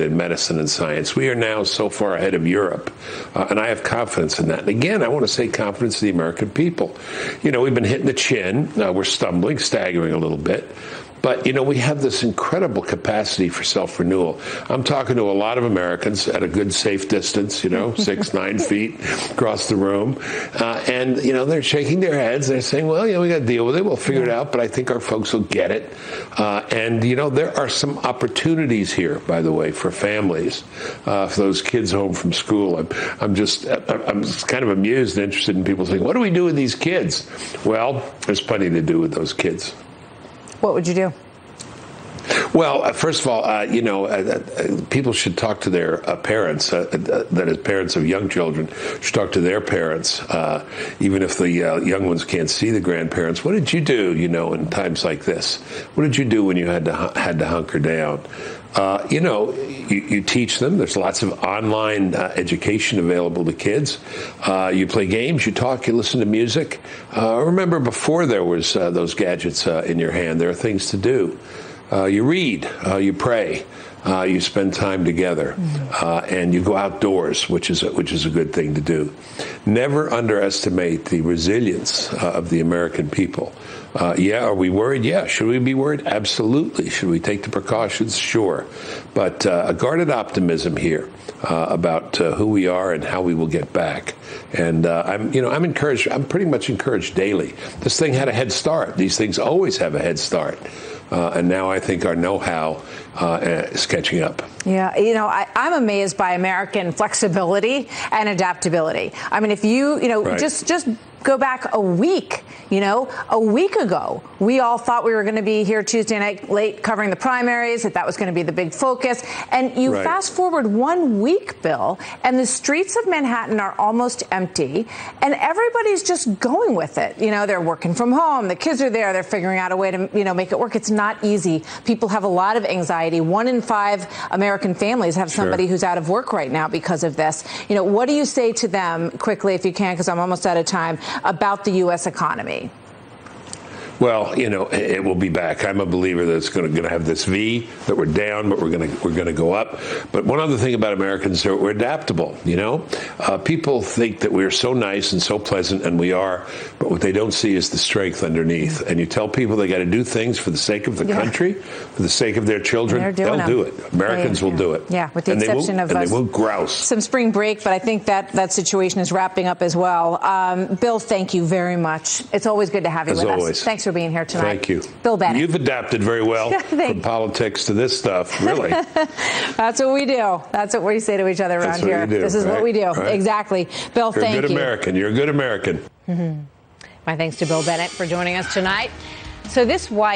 in medicine and science. We are now so far ahead of Europe, and I have confidence in that. And again, I want to say confidence in the American people. We've been hitting the chin. We're stumbling, staggering a little bit. But, we have this incredible capacity for self-renewal. I'm talking to a lot of Americans at a good, safe distance, 6, 9 feet across the room. And, they're shaking their heads. They're saying, well, we got to deal with it. We'll figure it out. But I think our folks will get it. And, there are some opportunities here, by the way, for families, for those kids home from school. I'm kind of amused and interested in people saying, what do we do with these kids? Well, there's plenty to do with those kids. What would you do? Well, first of all, people should talk to their parents, that is, parents of young children, should talk to their parents, even if the young ones can't see the grandparents. What did you do, in times like this? What did you do when you had to hunker down? You teach them. There's lots of online education available to kids. You play games, you talk, you listen to music. Remember, before there was those gadgets in your hand, there are things to do. You read, you pray, you spend time together, and you go outdoors, which is a good thing to do. Never underestimate the resilience of the American people. Are we worried? Yeah. Should we be worried? Absolutely. Should we take the precautions? Sure. But a guarded optimism here about who we are and how we will get back. And I'm encouraged. I'm pretty much encouraged daily. This thing had a head start. These things always have a head start. And now I think our know-how is catching up. Yeah, I'm amazed by American flexibility and adaptability. I mean, if right. just go back a week. A week ago, we all thought we were going to be here Tuesday night late covering the primaries, that was going to be the big focus. And you right. Fast forward 1 week, Bill, and the streets of Manhattan are almost empty, and everybody's just going with it. They're working from home. The kids are there. They're figuring out a way to, make it work. It's not easy. People have a lot of anxiety. 1 in 5 American families have somebody who's out of work right now because of this. What do you say to them, quickly, if you can, because I'm almost out of time, about the U.S. economy? Well, it will be back. I'm a believer that it's going to have this V, that we're down, but we're going to go up. But one other thing about Americans, we're adaptable. People think that we're so nice and so pleasant, and we are. But what they don't see is the strength underneath. And you tell people they got to do things for the sake of the country, for the sake of their children. They'll do it. Americans will do it. Yeah, with the exception of us. And they won't grouse. Some spring break, but I think that situation is wrapping up as well. Bill, thank you very much. It's always good to have you with us. Thanks for being here tonight. Thank you. Bill Bennett. You've adapted very well from politics to this stuff, really. That's what we do. That's what we say to each other around here. This is what we do. Right. Exactly. Bill, thank you. You're a good American. You're a good American. My thanks to Bill Bennett for joining us tonight. So this White